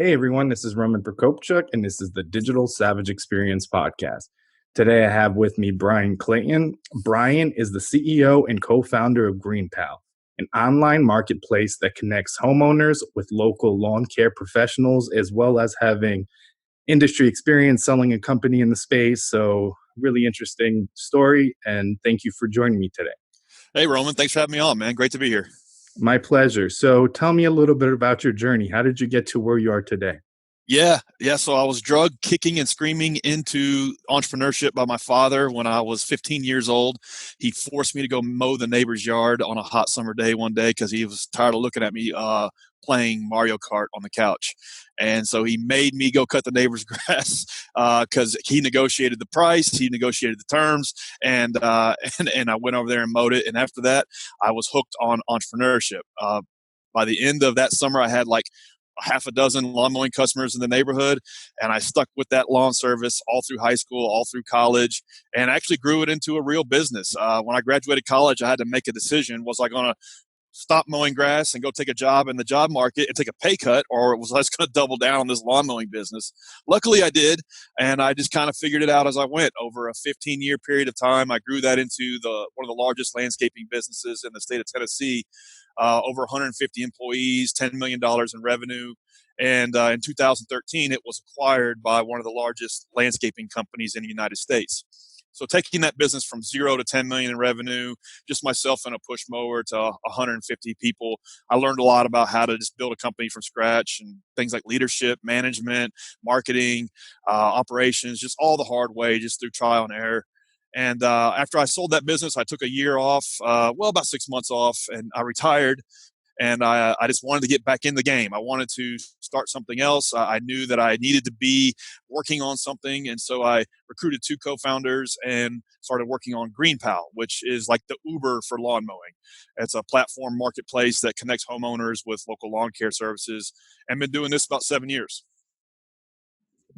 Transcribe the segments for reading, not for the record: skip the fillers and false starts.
Hey everyone, this is Roman Prokopchuk, and this is the Digital Savage Experience podcast. Today I have with me Bryan Clayton. Bryan is the CEO and co founder of GreenPal, an online marketplace that connects homeowners with local lawn care professionals, as well as having industry experience selling a company in the space. So, really interesting story, and thank you for joining me today. Hey, Roman, thanks for having me on, man. Great to be here. My pleasure. So, tell me a little bit about your journey. How did you get to where you are today? Yeah. So I was drug kicking and screaming into entrepreneurship by my father when I was 15 years old. He forced me to go mow the neighbor's yard on a hot summer day one day because he was tired of looking at me playing Mario Kart on the couch. And so he made me go cut the neighbor's grass because he negotiated the price, he negotiated the terms, and I went over there and mowed it. And after that, I was hooked on entrepreneurship. By the end of that summer, I had like half a dozen lawn mowing customers in the neighborhood, and I stuck with that lawn service all through high school, all through college, and actually grew it into a real business. When I graduated college, I had to make a decision: was I going to stop mowing grass and go take a job in the job market and take a pay cut, or was I just going to double down on this lawn mowing business? Luckily, I did, and I just kind of figured it out as I went. Over a 15-year period of time, I grew that into one of the largest landscaping businesses in the state of Tennessee. Over 150 employees, $10 million in revenue. And in 2013, it was acquired by one of the largest landscaping companies in the United States. So taking that business from 0 to 10 million in revenue, just myself and a push mower to 150 people, I learned a lot about how to just build a company from scratch and things like leadership, management, marketing, operations, just all the hard way, just through trial and error. And after I sold that business, I took a year off, about 6 months off, and I retired. And I just wanted to get back in the game. I wanted to start something else. I knew that I needed to be working on something. And so I recruited two co founders and started working on GreenPal, which is like the Uber for lawn mowing. It's a platform marketplace that connects homeowners with local lawn care services, and been doing this about 7 years.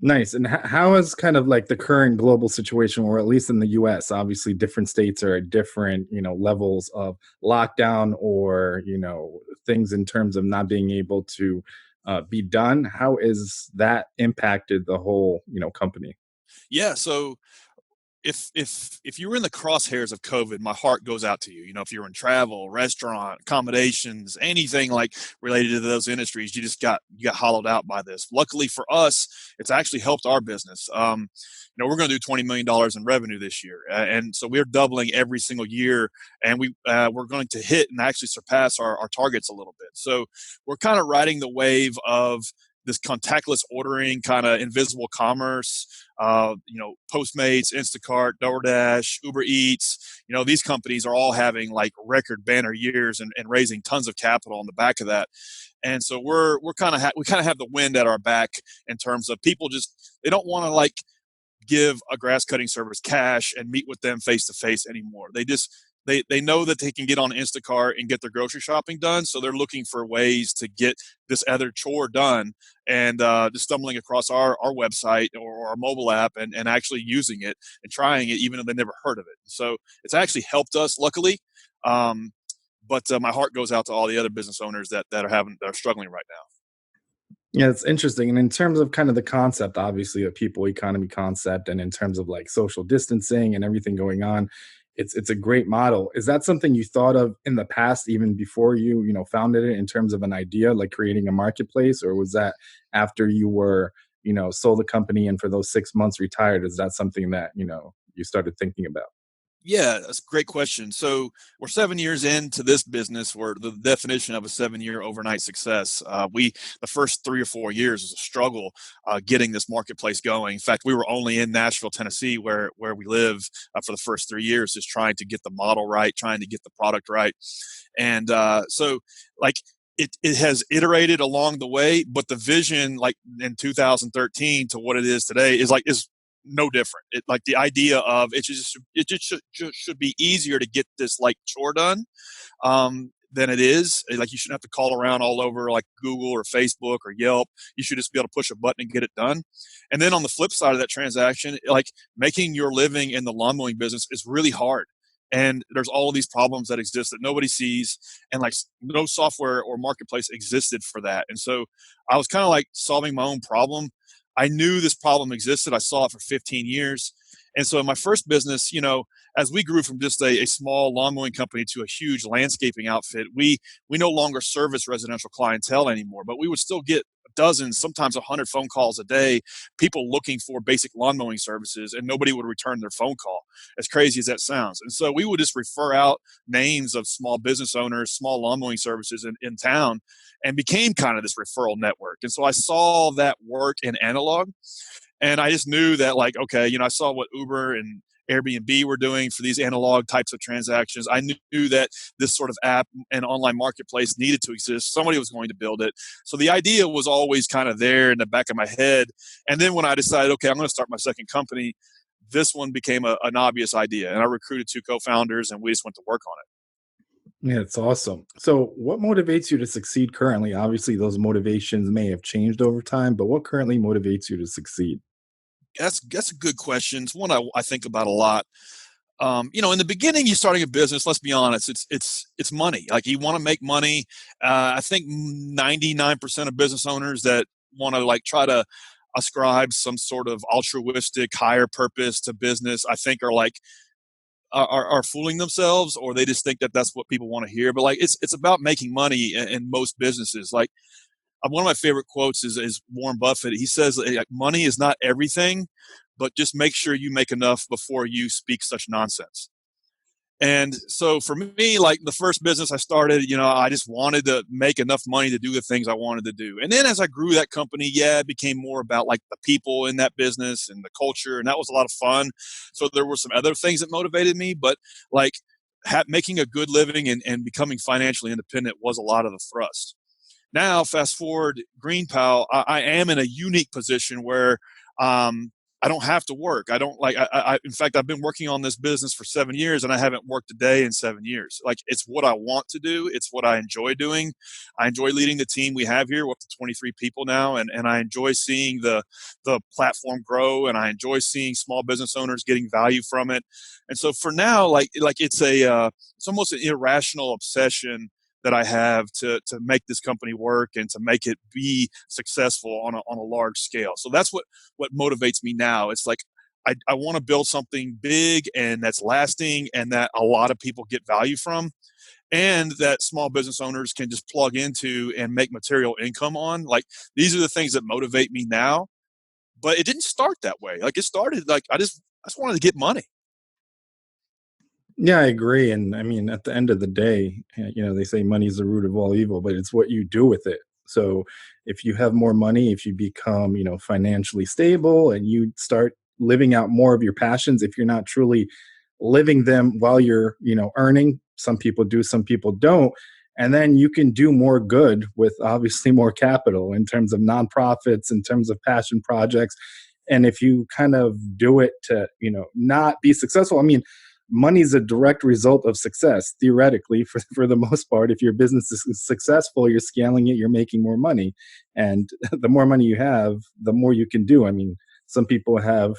Nice. And how is kind of like the current global situation, or at least in the US, obviously different states are at different, levels of lockdown or, things in terms of not being able to be done. How is that impacted the whole, company? Yeah. So if you were in the crosshairs of COVID, my heart goes out to you. If you're in travel, restaurant, accommodations, anything like related to those industries, you got hollowed out by this. Luckily for us, it's actually helped our business. We're going to do $20 million in revenue this year, and so we're doubling every single year, and we're going to hit and actually surpass our targets a little bit. So we're kind of riding the wave of this contactless ordering, kind of invisible commerce. Postmates, Instacart, DoorDash, Uber Eats. These companies are all having like record banner years and raising tons of capital on the back of that. And so we kind of have the wind at our back in terms of people just they don't want to like give a grass cutting service cash and meet with them face to face anymore. They know that they can get on Instacart and get their grocery shopping done, so they're looking for ways to get this other chore done, and just stumbling across our website or our mobile app and actually using it and trying it, even though they never heard of it. So it's actually helped us, luckily. But my heart goes out to all the other business owners that are struggling right now. Yeah, it's interesting. And in terms of kind of the concept, obviously, a people economy concept, and in terms of like social distancing and everything going on, it's a great model. Is that something you thought of in the past, even before you founded it, in terms of an idea like creating a marketplace, or was that after you were sold the company and for those 6 months retired? Is that something that you started thinking about? Yeah, that's a great question. So we're 7 years into this business. Where the definition of a 7 year overnight success. The first 3 or 4 years was a struggle getting this marketplace going. In fact, we were only in Nashville, Tennessee, where we live for the first 3 years, just trying to get the model right, trying to get the product right, and so like. It has iterated along the way, but the vision, like in 2013 to what it is today, is no different. Like the idea of it just should be easier to get this like chore done than it is. Like you shouldn't have to call around all over like Google or Facebook or Yelp. You should just be able to push a button and get it done. And then on the flip side of that transaction, like making your living in the lawn mowing business is really hard. and there's all these problems that exist that nobody sees, and like no software or marketplace existed for that. And so I was kind of like solving my own problem. I knew this problem existed. I saw it for 15 years. And so in my first business, as we grew from just a small lawn mowing company to a huge landscaping outfit, we no longer service residential clientele anymore, but we would still get dozens, sometimes 100 phone calls a day, people looking for basic lawn mowing services, and nobody would return their phone call, as crazy as that sounds. And so we would just refer out names of small business owners, small lawn mowing services in town, and became kind of this referral network. And so I saw that work in analog, and I just knew that, like, okay, I saw what Uber and Airbnb were doing for these analog types of transactions. I knew that this sort of app and online marketplace needed to exist. Somebody was going to build it. So the idea was always kind of there in the back of my head. And then when I decided, okay, I'm going to start my second company, this one became an obvious idea. And I recruited two co-founders, and we just went to work on it. Yeah, it's awesome. So, what motivates you to succeed currently? Obviously, those motivations may have changed over time, but what currently motivates you to succeed? That's a good question. It's one I think about a lot. In the beginning, you're starting a business. Let's be honest, it's money. Like, you want to make money. I think 99% of business owners that want to like try to ascribe some sort of altruistic higher purpose to business, I think are like are fooling themselves, or they just think that that's what people want to hear. But like, it's about making money in most businesses. Like, one of my favorite quotes is Warren Buffett. He says, like, money is not everything, but just make sure you make enough before you speak such nonsense. And so for me, like, the first business I started, I just wanted to make enough money to do the things I wanted to do. And then as I grew that company, it became more about like the people in that business and the culture. And that was a lot of fun. So there were some other things that motivated me, but like making a good living and becoming financially independent was a lot of the thrust. Now, fast forward, GreenPal, I am in a unique position where I don't have to work. I don't like, in fact, I've been working on this business for 7 years, and I haven't worked a day in 7 years. Like, it's what I want to do. It's what I enjoy doing. I enjoy leading the team we have here. We're up to 23 people now. And I enjoy seeing the platform grow, and I enjoy seeing small business owners getting value from it. And so for now, like it's almost an irrational obsession that I have to make this company work and to make it be successful on a large scale. So that's what motivates me now. It's like I want to build something big and that's lasting and that a lot of people get value from, and that small business owners can just plug into and make material income on. Like, these are the things that motivate me now. But it didn't start that way. Like, it started like I just wanted to get money. Yeah, I agree. And I mean, at the end of the day, they say money is the root of all evil, but it's what you do with it. So if you have more money, if you become, financially stable and you start living out more of your passions, if you're not truly living them while you're, earning, some people do, some people don't. And then you can do more good with obviously more capital in terms of nonprofits, in terms of passion projects. And if you kind of do it to, not be successful, I mean, money is a direct result of success theoretically for the most part. If your business is successful, you're scaling it, you're making more money, and the more money you have, the more you can do. I mean, some people have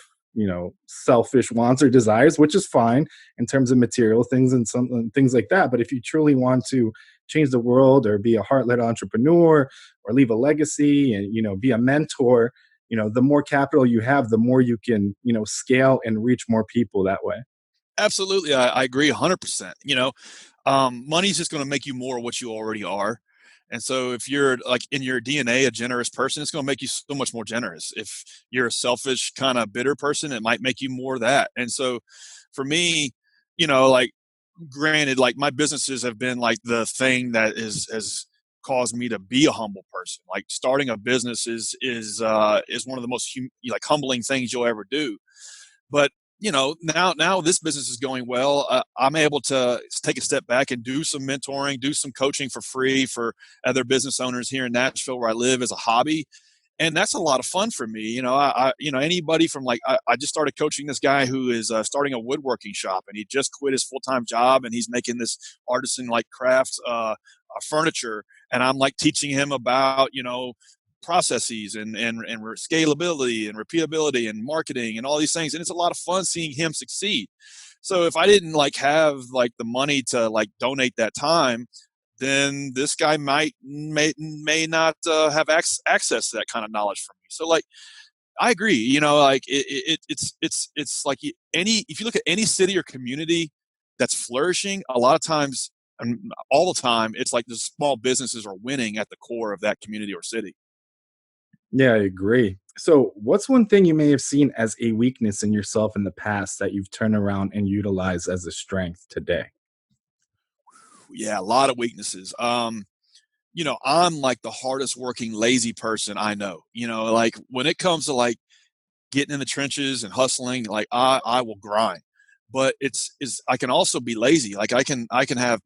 selfish wants or desires, which is fine in terms of material things and some things like that. But if you truly want to change the world or be a heart-led entrepreneur or leave a legacy and be a mentor, the more capital you have, the more you can scale and reach more people that way. Absolutely. I agree 100%. Money's just going to make you more what you already are. And so if you're like in your DNA, a generous person, it's going to make you so much more generous. If you're a selfish kind of bitter person, it might make you more that. And so for me, like, granted, like, my businesses have been like the thing that has caused me to be a humble person. Like, starting a business is one of the most like humbling things you'll ever do. But now this business is going well. I'm able to take a step back and do some mentoring, do some coaching for free for other business owners here in Nashville, where I live, as a hobby, and that's a lot of fun for me. Anybody from, like, I just started coaching this guy who is starting a woodworking shop, and he just quit his full time job, and he's making this artisan like craft furniture, and I'm like teaching him about processes and scalability and repeatability and marketing and all these things. And it's a lot of fun seeing him succeed. So if I didn't like have like the money to like donate that time, then this guy may not have access to that kind of knowledge from me. So like I agree. Like it's like any if you look at any city or community that's flourishing, a lot of times and all the time, it's like the small businesses are winning at the core of that community or city. Yeah, I agree. So, what's one thing you may have seen as a weakness in yourself in the past that you've turned around and utilized as a strength today? Yeah, a lot of weaknesses. I'm like the hardest working lazy person I know. Like when it comes to like getting in the trenches and hustling, like I will grind. But it's I can also be lazy. Like I can have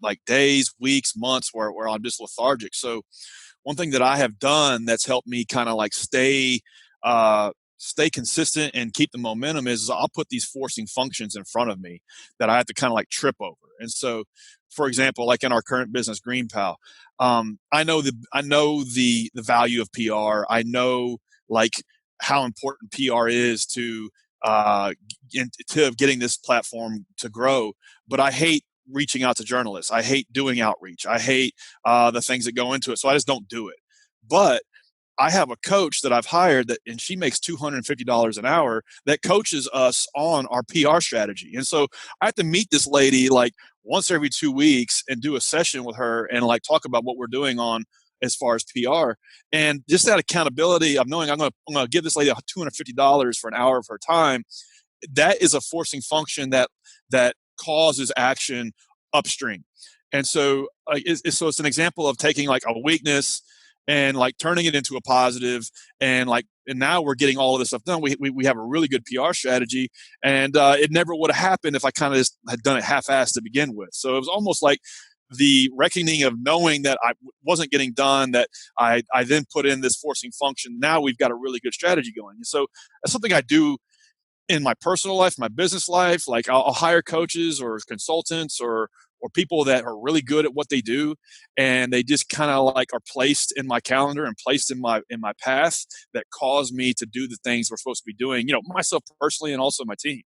like days, weeks, months where I'm just lethargic. So one thing that I have done that's helped me kind of like stay consistent and keep the momentum is I'll put these forcing functions in front of me that I have to kind of like trip over. And so, for example, like in our current business, GreenPal, I know the value of PR. I know like how important PR is uh, to getting this platform to grow. But I hate reaching out to journalists. I hate doing outreach. I hate the things that go into it. So I just don't do it. But I have a coach that I've hired and she makes $250 an hour that coaches us on our PR strategy. And so I have to meet this lady like once every 2 weeks and do a session with her and like talk about what we're doing on as far as PR. And just that accountability of knowing I'm going to give this lady $250 for an hour of her time, that is a forcing function that causes action upstream. And so it's an example of taking like a weakness and like turning it into a positive, and now we're getting all of this stuff done. We have a really good PR strategy, and it never would have happened if I kind of just had done it half-assed to begin with. So it was almost like the reckoning of knowing that I wasn't getting done, that I then put in this forcing function. Now we've got a really good strategy going. And so that's something I do in my personal life, my business life. Like I'll hire coaches or consultants or people that are really good at what they do, and they just kind of like are placed in my calendar and placed in my path that cause me to do the things we're supposed to be doing, myself personally and also my team.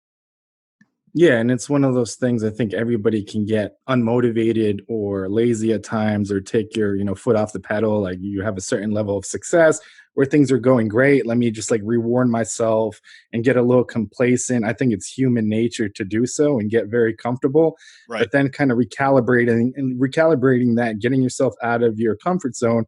Yeah, and it's one of those things I think everybody can get unmotivated or lazy at times or take your, foot off the pedal. Like you have a certain level of success where things are going great. Let me just like reward myself and get a little complacent. I think it's human nature to do so and get very comfortable, Right. but then kind of recalibrating that, getting yourself out of your comfort zone.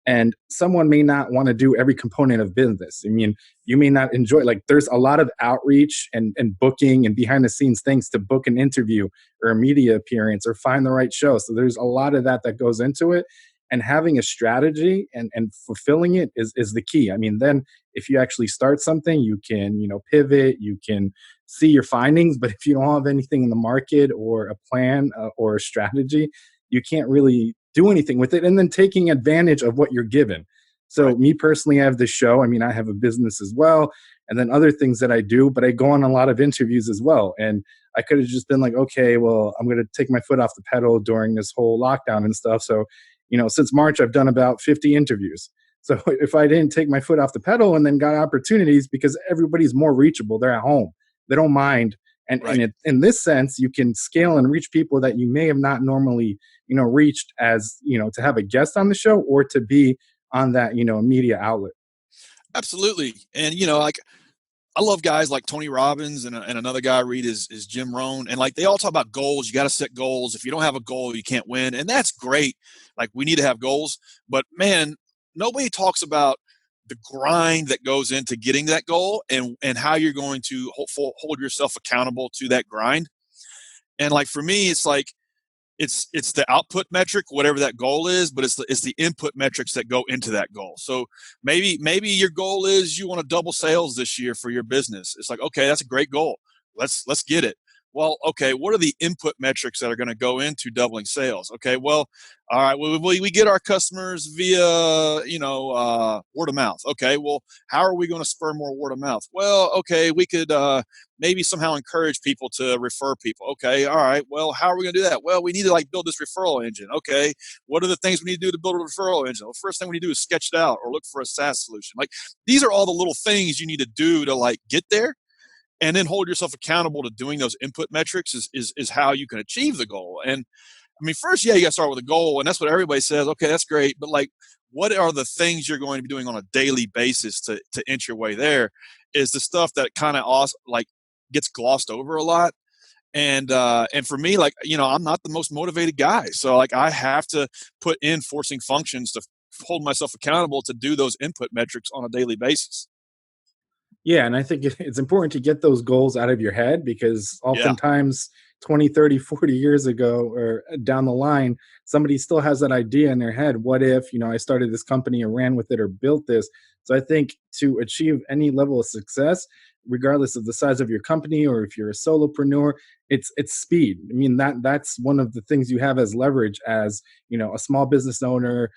And someone may not want to do every component of business. I mean, you may not enjoy, like there's a lot of outreach and booking and behind the scenes things to book an interview or a media appearance or find the right show. So there's a lot of that goes into it, and having a strategy and fulfilling it is the key. I mean, then if you actually start something, you can pivot, you can see your findings. But if you don't have anything in the market or a plan or a strategy, you can't really do anything with it, and then taking advantage of what you're given. So Right. me personally, I have this show. I mean, I have a business as well, and then other things that I do, but I go on a lot of interviews as well. And I could have just been like, okay, well, I'm going to take my foot off the pedal during this whole lockdown and stuff. So, since March, I've done about 50 interviews. So if I didn't take my foot off the pedal and then got opportunities, because everybody's more reachable, they're at home, they don't mind. And Right. in this sense, you can scale and reach people that you may have not normally, reached as, to have a guest on the show or to be on that, media outlet. Absolutely. And like I love guys like Tony Robbins and another guy I read is Jim Rohn. And like they all talk about goals. You got to set goals. If you don't have a goal, you can't win. And that's great. Like we need to have goals. But man, nobody talks about the grind that goes into getting that goal and how you're going to hold yourself accountable to that grind. And like for me, it's like it's the output metric, whatever that goal is, but it's the input metrics that go into that goal. So maybe your goal is you want to double sales this year for your business. It's like, okay, that's a great goal. Let's get it. Well, okay, what are the input metrics that are going to go into doubling sales? Okay, well, all right, we get our customers via word of mouth. Okay, well, how are we going to spur more word of mouth? Well, okay, we could maybe somehow encourage people to refer people. Okay, all right, well, how are we going to do that? Well, we need to like build this referral engine. Okay, what are the things we need to do to build a referral engine? Well, first thing we need to do is sketch it out or look for a SaaS solution. Like these are all the little things you need to do to like get there. and then hold yourself accountable to doing those input metrics is how you can achieve the goal. And I mean, first, yeah, you got to start with a goal, and that's what everybody says. Okay, that's great, but like, what are the things you're going to be doing on a daily basis to inch your way there? Is the stuff that kind of also like gets glossed over a lot. And for me, like, I'm not the most motivated guy, so like I have to put in forcing functions to hold myself accountable to do those input metrics on a daily basis. Yeah, and I think it's important to get those goals out of your head because Yeah. oftentimes 20, 30, 40 years ago or down the line, somebody still has that idea in their head. What if, I started this company or ran with it or built this? So I think to achieve any level of success, regardless of the size of your company or if you're a solopreneur, it's speed. I mean, that's one of the things you have as leverage as, a small business owner,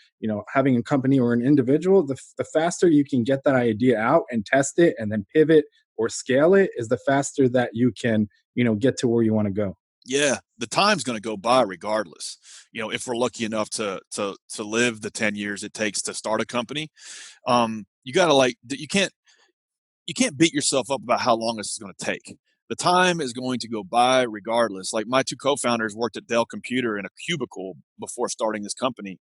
having a company or an individual. The faster you can get that idea out and test it and then pivot or scale it is the faster that you can, get to where you want to go. Yeah, the time's going to go by regardless. If we're lucky enough to live the 10 years it takes to start a company, you got to like you can't beat yourself up about how long this is going to take. The time is going to go by regardless. Like, my two co-founders worked at Dell Computer in a cubicle before starting this company,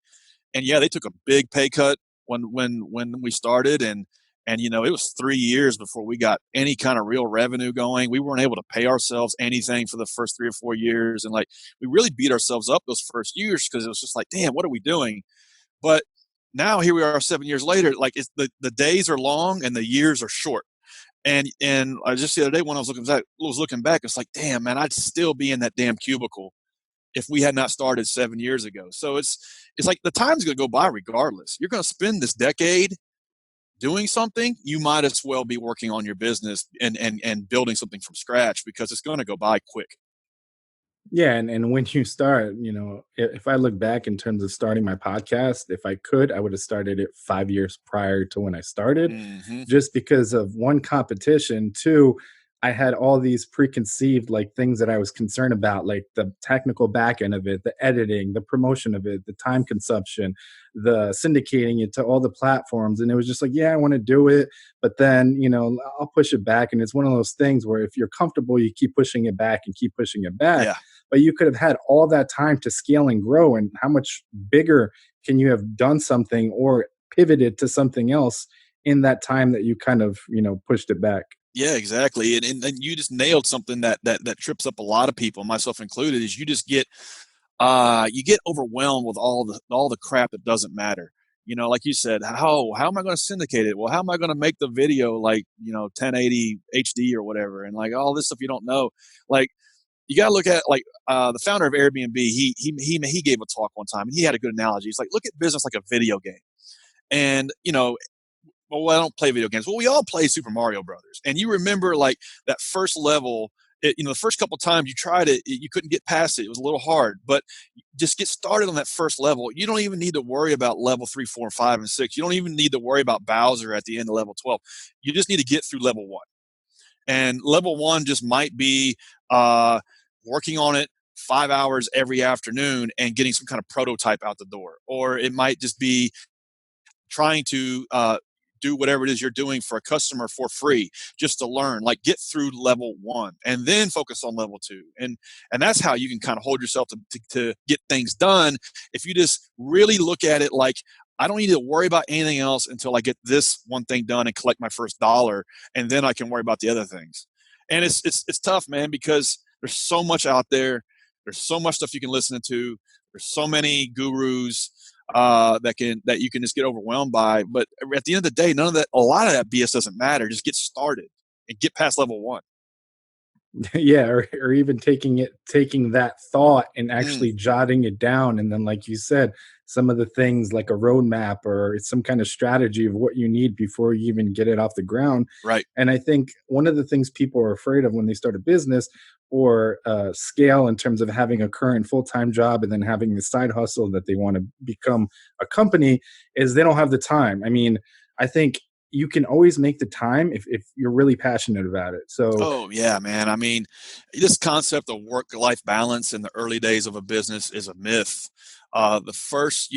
and yeah, they took a big pay cut when we started, and it was 3 years before we got any kind of real revenue going. We weren't able to pay ourselves anything for the first 3 or 4 years, and like, we really beat ourselves up those first years because it was just like, damn, what are we doing? But now here we are 7 years later. Like, the days are long and the years are short. And I just the other day when I was looking back, it's like, damn, man, I'd still be in that damn cubicle if we had not started 7 years ago. So it's like the time's going to go by regardless. You're going to spend this decade doing something. You might as well be working on your business and building something from scratch because it's going to go by quick. Yeah, and when you start, if I look back in terms of starting my podcast, if I could, I would have started it 5 years prior to when I started, Hmm. just because of one, competition, two, I had all these preconceived like things that I was concerned about, like the technical back end of it, the editing, the promotion of it, the time consumption, the syndicating it to all the platforms. And it was just like, yeah, I want to do it, but then, I'll push it back. And it's one of those things where if you're comfortable, you keep pushing it back and keep pushing it back, Yeah. but you could have had all that time to scale and grow. And how much bigger can you have done something or pivoted to something else in that time that you kind of, pushed it back? Yeah, exactly. And you just nailed something that trips up a lot of people, myself included, is you get overwhelmed with all the crap that doesn't matter. Like you said, how am I going to syndicate it? Well, how am I going to make the video like 1080 HD or whatever, and like all this stuff you don't know. Like, you got to look at like the founder of Airbnb. He gave a talk one time, and he had a good analogy. He's like, look at business like a video game, and well, I don't play video games. Well, we all play Super Mario Brothers, and you remember like that first level. The first couple times you tried it, you couldn't get past it. It was a little hard, but just get started on that first level. You don't even need to worry about level 3, 4, 5, and 6. You don't even need to worry about Bowser at the end of level 12. You just need to get through level 1, and level 1 just might be uh, working on it 5 hours every afternoon and getting some kind of prototype out the door, or it might just be trying to do whatever it is you're doing for a customer for free just to learn. Like, get through level 1 and then focus on level 2, and that's how you can kind of hold yourself to get things done. If you just really look at it like, I don't need to worry about anything else until I get this one thing done and collect my first dollar, and then I can worry about the other things. And it's tough, man, because there's so much out there. There's so much stuff you can listen to. There's so many gurus that you can just get overwhelmed by. But at the end of the day, a lot of that BS doesn't matter. Just get started and get past level 1. Yeah, or even taking that thought and Mm, actually jotting it down, and then like you said, some of the things like a roadmap or some kind of strategy of what you need before you even get it off the ground. right. And I think one of the things people are afraid of when they start a business or scale in terms of having a current full-time job and then having the side hustle that they want to become a company is they don't have the time. I mean, I think you can always make the time if you're really passionate about it. So Oh yeah, man. I mean, this concept of work-life balance in the early days of a business is a myth. The first,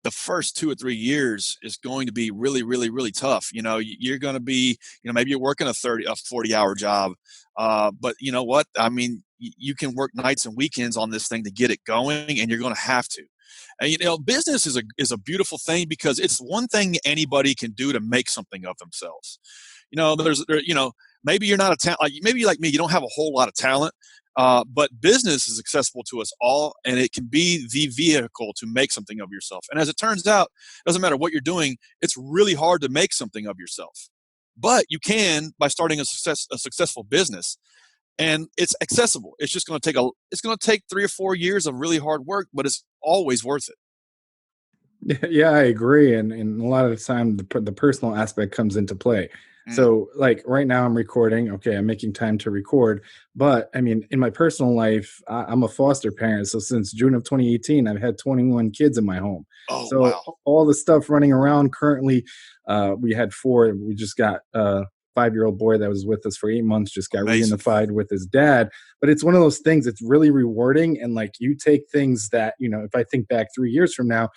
the first 2 or 3 years is going to be really, really, really tough. You're going to be, maybe you're working a 40-hour job. But you know what? I mean, you can work nights and weekends on this thing to get it going, and you're going to have to. And business is a beautiful thing because it's one thing anybody can do to make something of themselves. Maybe you're not a talent, like maybe like me, you don't have a whole lot of talent, but business is accessible to us all, and it can be the vehicle to make something of yourself. And as it turns out, it doesn't matter what you're doing, it's really hard to make something of yourself. But you can by starting a successful business, and it's accessible. It's just going to take 3 or 4 years of really hard work, but it's always worth it. Yeah, I agree, and a lot of the time the personal aspect comes into play. Mm. So, like right now, I'm recording. Okay, I'm making time to record, but I mean, in my personal life, I'm a foster parent. So since June of 2018, I've had 21 kids in my home. Oh, So wow. all the stuff running around currently, we had four. We just got a 5-year-old boy that was with us for 8 months. Just got Amazing. reunified with his dad. But it's one of those things. It's really rewarding, and like you take things that if I think back 3 years from now,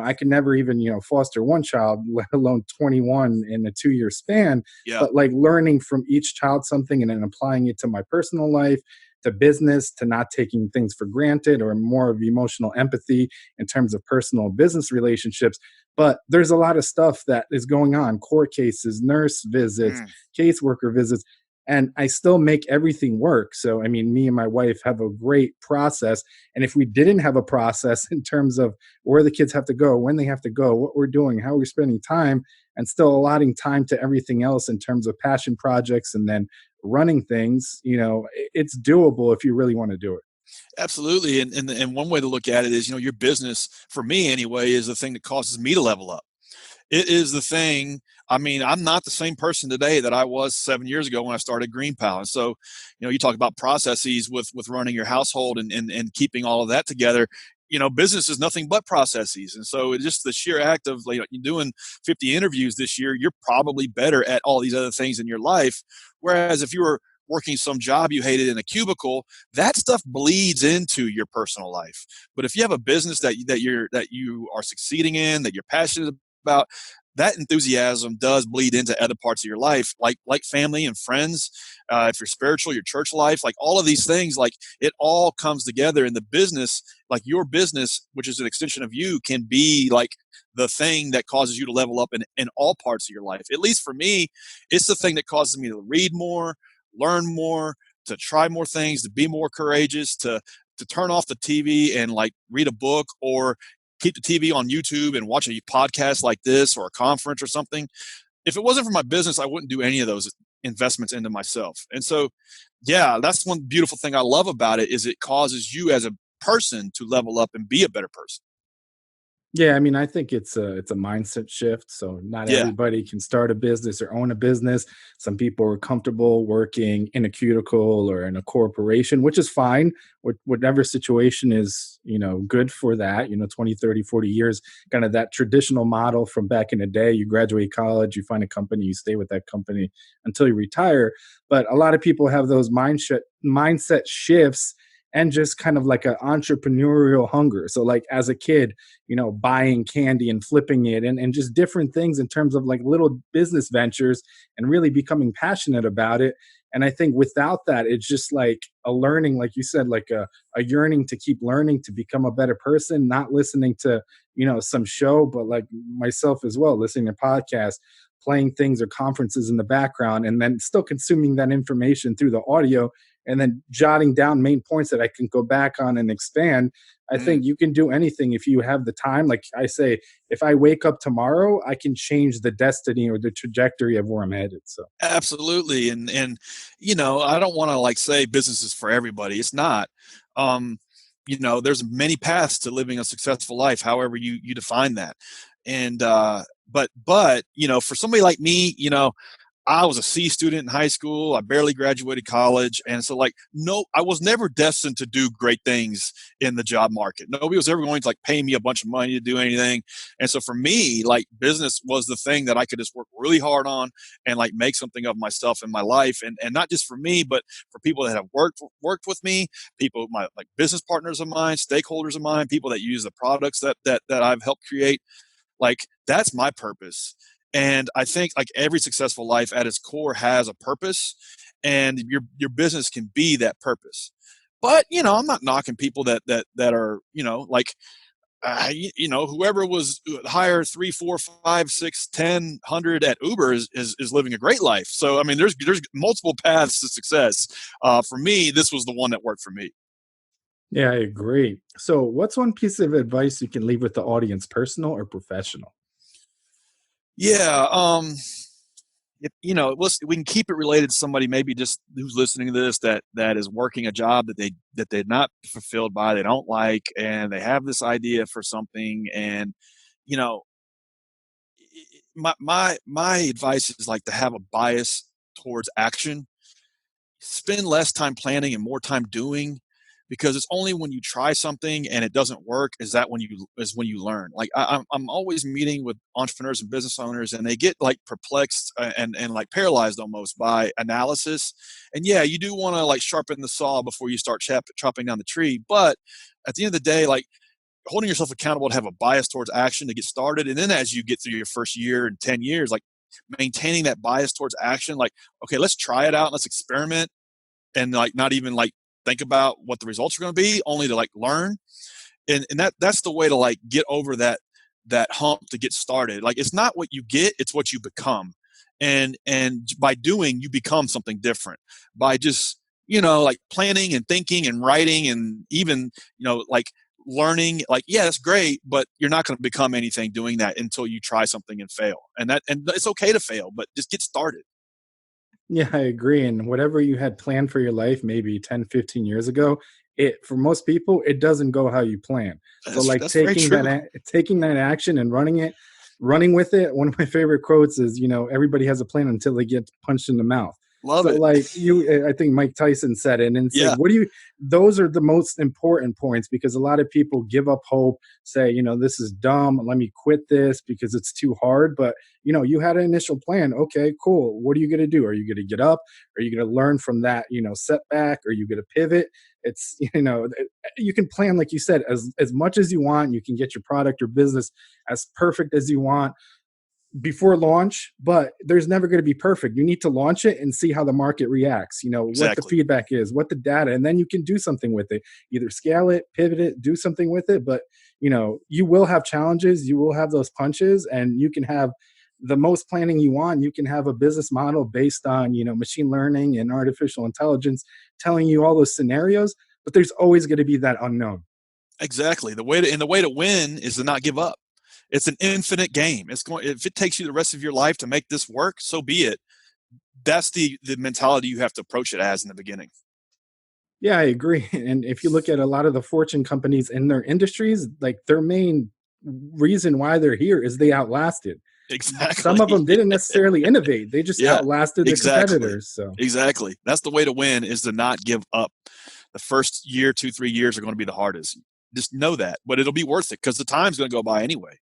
I could never even, foster one child, let alone 21 in a 2-year span. Yeah. But like learning from each child something and then applying it to my personal life, to business, to not taking things for granted, or more of emotional empathy in terms of personal business relationships. But there's a lot of stuff that is going on: court cases, nurse visits, Mm. caseworker visits. And I still make everything work. So, I mean, me and my wife have a great process. And if we didn't have a process in terms of where the kids have to go, when they have to go, what we're doing, how we're spending time, and still allotting time to everything else in terms of passion projects and then running things, it's doable if you really want to do it. Absolutely. And one way to look at it is, your business, for me anyway, is the thing that causes me to level up. It is the thing. I mean, I'm not the same person today that I was 7 years ago when I started GreenPal. And so, you talk about processes with running your household and keeping all of that together. Business is nothing but processes. And so it's just the sheer act of like you're doing 50 interviews this year, you're probably better at all these other things in your life. Whereas if you were working some job you hated in a cubicle, that stuff bleeds into your personal life. But if you have a business that you are succeeding in, that you're passionate about, that enthusiasm does bleed into other parts of your life, like family and friends. If you're spiritual, your church life, like all of these things, like it all comes together in the business. Like your business, which is an extension of you, can be like the thing that causes you to level up in all parts of your life. At least for me, it's the thing that causes me to read more, learn more, to try more things, to be more courageous, to turn off the TV and like read a book, or keep the TV on YouTube and watch a podcast like this or a conference or something. If it wasn't for my business, I wouldn't do any of those investments into myself. And so, yeah, that's one beautiful thing I love about it is it causes you as a person to level up and be a better person. Yeah, I mean, I think it's a mindset shift. So not Yeah. everybody can start a business or own a business. Some people are comfortable working in a cuticle or in a corporation, which is fine. Whatever situation is, good for that, 20, 30, 40 years, kind of that traditional model from back in the day. You graduate college, you find a company, you stay with that company until you retire. But a lot of people have those mindset shifts and just kind of like an entrepreneurial hunger. So like as a kid, buying candy and flipping it, and just different things in terms of like little business ventures, and really becoming passionate about it. And I think without that, it's just like a learning, like you said, like a yearning to keep learning, to become a better person, not listening to, some show, but like myself as well, listening to podcasts, playing things or conferences in the background, and then still consuming that information through the audio, and then jotting down main points that I can go back on and expand. I Mm. think you can do anything if you have the time. Like I say, if I wake up tomorrow, I can change the destiny or the trajectory of where I'm headed. So Absolutely. And I don't want to like say business is for everybody. It's not. Um, there's many paths to living a successful life, however you define that. And for somebody like me, I was a C student in high school. I barely graduated college. And so like, no, I was never destined to do great things in the job market. Nobody was ever going to like pay me a bunch of money to do anything. And so for me, like business was the thing that I could just work really hard on and like make something of myself in my life. And not just for me, but for people that have worked with me, people, my like business partners of mine, stakeholders of mine, people that use the products that I've helped create. Like that's my purpose. And I think like every successful life at its core has a purpose, and your business can be that purpose. But I'm not knocking people that are like whoever was hire 3, 4, 5, 6, 10, 100 at Uber is living a great life. So I mean, there's multiple paths to success. For me, this was the one that worked for me. Yeah, I agree. So, what's one piece of advice you can leave with the audience, personal or professional? Yeah. We can keep it related to somebody maybe just who's listening to this that is working a job that they're not fulfilled by, they don't like, and they have this idea for something. And you know, my advice is like to have a bias towards action. Spend less time planning and more time doing, because it's only when you try something and it doesn't work is when you learn. Like I'm always meeting with entrepreneurs and business owners, and they get like perplexed and like paralyzed almost by analysis. And yeah, you do want to like sharpen the saw before you start chopping down the tree, but at the end of the day, like holding yourself accountable to have a bias towards action to get started. And then as you get through your first year and 10 years, like maintaining that bias towards action, like, okay, let's try it out, let's experiment, and like not even like think about what the results are going to be, only to like learn. And that's the way to like get over that hump to get started. Like it's not what you get, it's what you become. And by doing, you become something different. By just like planning and thinking and writing and even like learning, like yeah, that's great, but you're not going to become anything doing that until you try something and fail. And it's okay to fail, but just get started. Yeah, I agree. And whatever you had planned for your life maybe 10, 15 years ago, it for most people, it doesn't go how you plan. So like That's very true. taking that action and running with it. One of my favorite quotes is, everybody has a plan until they get punched in the mouth. Love So it. like I think Mike Tyson said it, and it's like, Yeah, those are the most important points, because a lot of people give up hope, say, this is dumb, let me quit this because it's too hard. But you had an initial plan. Okay, cool. What are you going to do? Are you going to get up? Are you going to learn from that, setback? Are you going to pivot? It's, you can plan, like you said, as much as you want. You can get your product or business as perfect as you want before launch, but there's never going to be perfect. You need to launch it and see how the market reacts, what the exactly. feedback is, what the data, and then you can do something with it. Either scale it, pivot it, do something with it. But, you will have challenges, you will have those punches, and you can have the most planning you want. You can have a business model based on, machine learning and artificial intelligence telling you all those scenarios, but there's always going to be that unknown. Exactly. The way to win is to not give up. It's an infinite game. It's going if it takes you the rest of your life to make this work, so be it. That's the mentality you have to approach it as in the beginning. Yeah, I agree. And if you look at a lot of the fortune companies in their industries, like their main reason why they're here is they outlasted. Exactly. Some of them didn't necessarily innovate. They just Yeah. outlasted their Exactly. competitors. So, Exactly. That's the way to win, is to not give up. The first year, 2, 3 years are going to be the hardest. Just know that, but it'll be worth it because the time's going to go by anyway.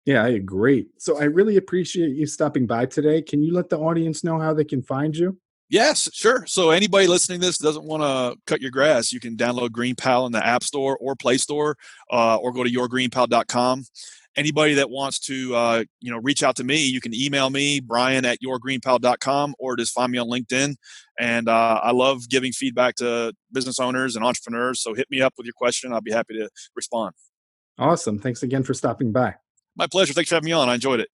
yeah, I agree. So, I really appreciate you stopping by today. Can you let the audience know how they can find you? Yes, sure. So anybody listening to this doesn't want to cut your grass, you can download GreenPal in the App Store or Play Store, or go to yourgreenpal.com. Anybody that wants to, reach out to me, you can email me, brian@yourgreenpal.com, or just find me on LinkedIn. And I love giving feedback to business owners and entrepreneurs. So hit me up with your question. I'll be happy to respond. Awesome. Thanks again for stopping by. My pleasure. Thanks for having me on. I enjoyed it.